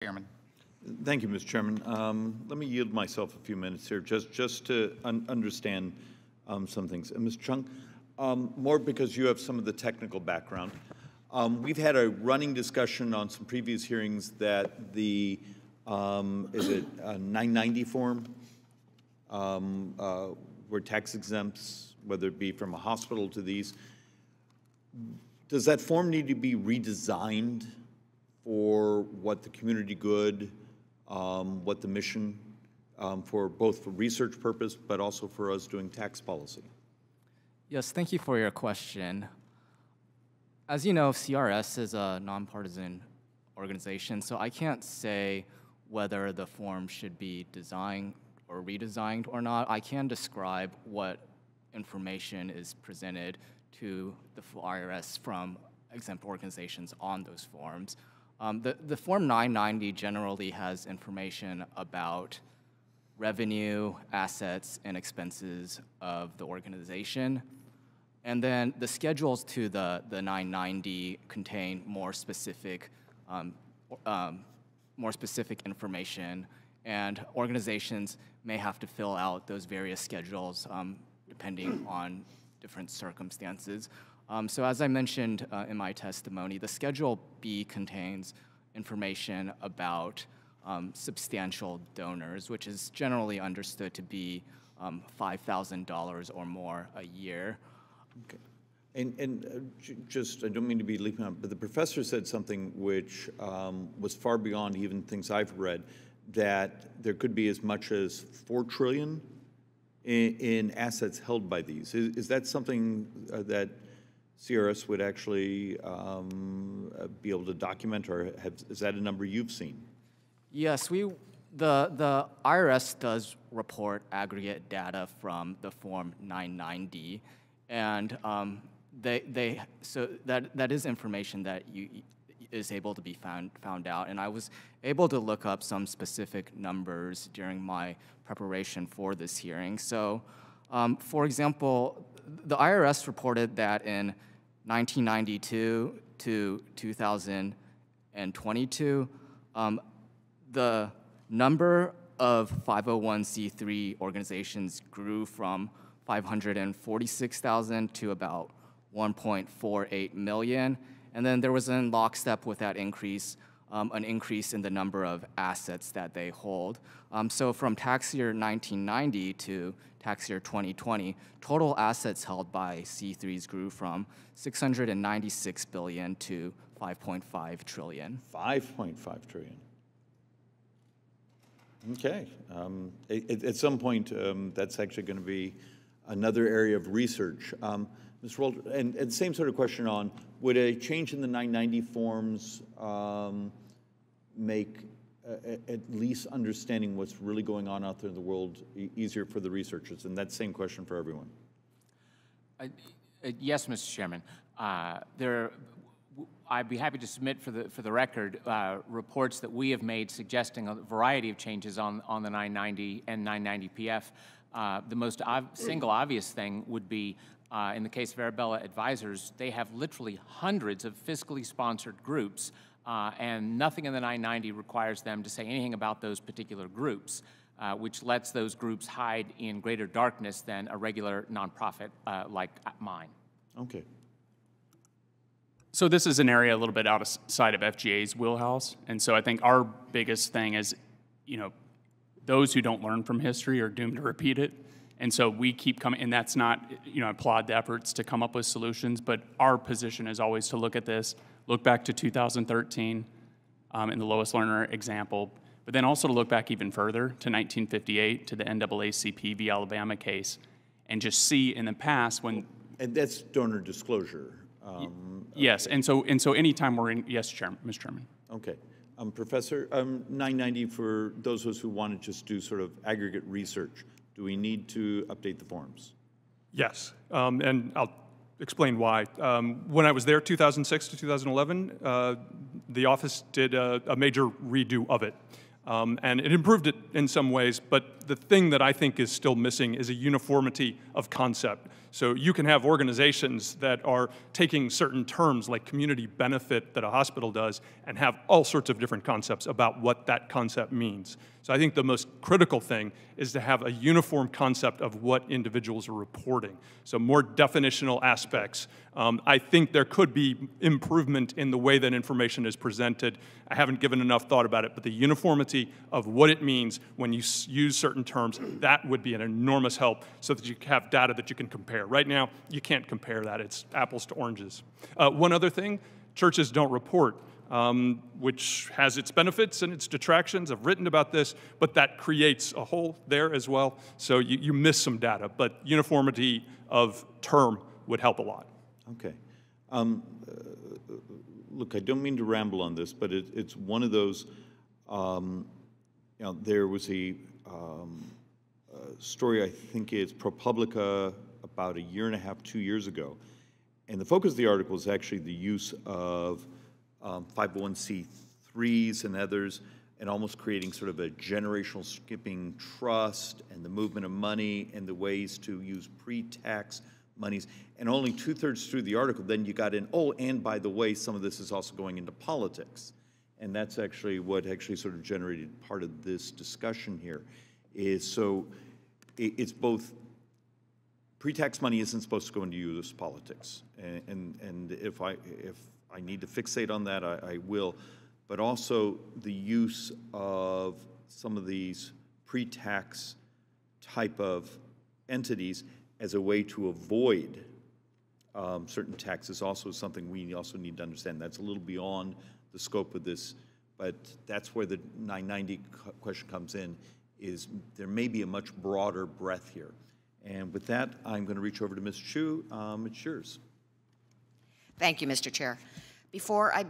Chairman. Thank you, Mr. Chairman. Let me yield myself a few minutes here just to understand some things. And Ms. Chung, more because you have some of the technical background. We've had a running discussion on some previous hearings that the, is it a 990 form, were tax exempts, whether it be from a hospital to these. Does that form need to be redesigned for what the community good, what the mission, for both for research purpose, but also for us doing tax policy? Yes, thank you for your question. As you know, CRS is a nonpartisan organization, so I can't say whether the form should be designed or redesigned or not. I can describe what information is presented to the IRS from exempt organizations on those forms. The Form 990 generally has information about revenue, assets, and expenses of the organization. And then the schedules to the 990 contain more specific information, and organizations may have to fill out those various schedules depending on different circumstances. So as I mentioned in my testimony, the Schedule B contains information about substantial donors, which is generally understood to be $5,000 or more a year. Okay. And just, I don't mean to be leaping on, but the professor said something which was far beyond even things I've read, that there could be as much as $4 trillion in assets held by these. Is that something that CRS would actually be able to document, or is that a number you've seen? Yes, the IRS does report aggregate data from the Form 990, and so that is information that is able to be found out. And I was able to look up some specific numbers during my preparation for this hearing. So, for example, the IRS reported that in 1992 to 2022, the number of 501c3 organizations grew from 546,000 to about 1.48 million. And then there was in lockstep with that increase, an increase in the number of assets that they hold. So from tax year 1990 to tax year 2020, total assets held by C3s grew from 696 billion to 5.5 trillion. 5.5 trillion. Okay. At some point, that's actually going to be another area of research. Ms. Rold, and same sort of question on, would a change in the 990 forms make at least understanding what's really going on out there in the world easier for the researchers? And that same question for everyone. Yes, Mr. Chairman. I'd be happy to submit for the record reports that we have made suggesting a variety of changes on the 990 and 990 PF. The most single obvious thing would be, in the case of Arabella Advisors, they have literally hundreds of fiscally sponsored groups, and nothing in the 990 requires them to say anything about those particular groups, which lets those groups hide in greater darkness than a regular nonprofit like mine. Okay. So this is an area a little bit outside of FGA's wheelhouse, and so I think our biggest thing is, those who don't learn from history are doomed to repeat it. And so we keep coming, and that's not, I applaud the efforts to come up with solutions, but our position is always to look at this, look back to 2013 in the lowest learner example, but then also to look back even further to 1958, to the NAACP v. Alabama case, and just see in the past when... And that's donor disclosure. Yes, and so anytime we're in... Yes, Mr. Chairman. Okay. Professor, 990, for those of us who want to just do sort of aggregate research, do we need to update the forms? Yes, and I'll explain why. When I was there, 2006 to 2011, the office did a major redo of it. And it improved it in some ways, but the thing that I think is still missing is a uniformity of concept. So you can have organizations that are taking certain terms like community benefit that a hospital does and have all sorts of different concepts about what that concept means. So I think the most critical thing is to have a uniform concept of what individuals are reporting. So more definitional aspects. I think there could be improvement in the way that information is presented. I haven't given enough thought about it, but the uniformity of what it means when you use certain terms, that would be an enormous help so that you have data that you can compare. Right now, you can't compare that. It's apples to oranges. One other thing, churches don't report, which has its benefits and its detractions. I've written about this, but that creates a hole there as well. So you miss some data, but uniformity of term would help a lot. Okay. Look, I don't mean to ramble on this, but it's one of those, there was a story, I think it's ProPublica, about a year and a half, 2 years ago. And the focus of the article is actually the use of 501c3s and others, and almost creating sort of a generational skipping trust and the movement of money and the ways to use pre-tax monies. And only 2/3 through the article, then you got in, oh, and by the way, some of this is also going into politics. And that's actually what actually sort of generated part of this discussion here, is so it's both, pre-tax money isn't supposed to go into U.S. politics. And if I need to fixate on that, I will. But also the use of some of these pre-tax type of entities as a way to avoid certain taxes also is something we also need to understand. That's a little beyond the scope of this, but that's where the 990 question comes in, is there may be a much broader breadth here. And with that, I'm going to reach over to Ms. Chu. It's yours. Thank you, Mr. Chair. Before I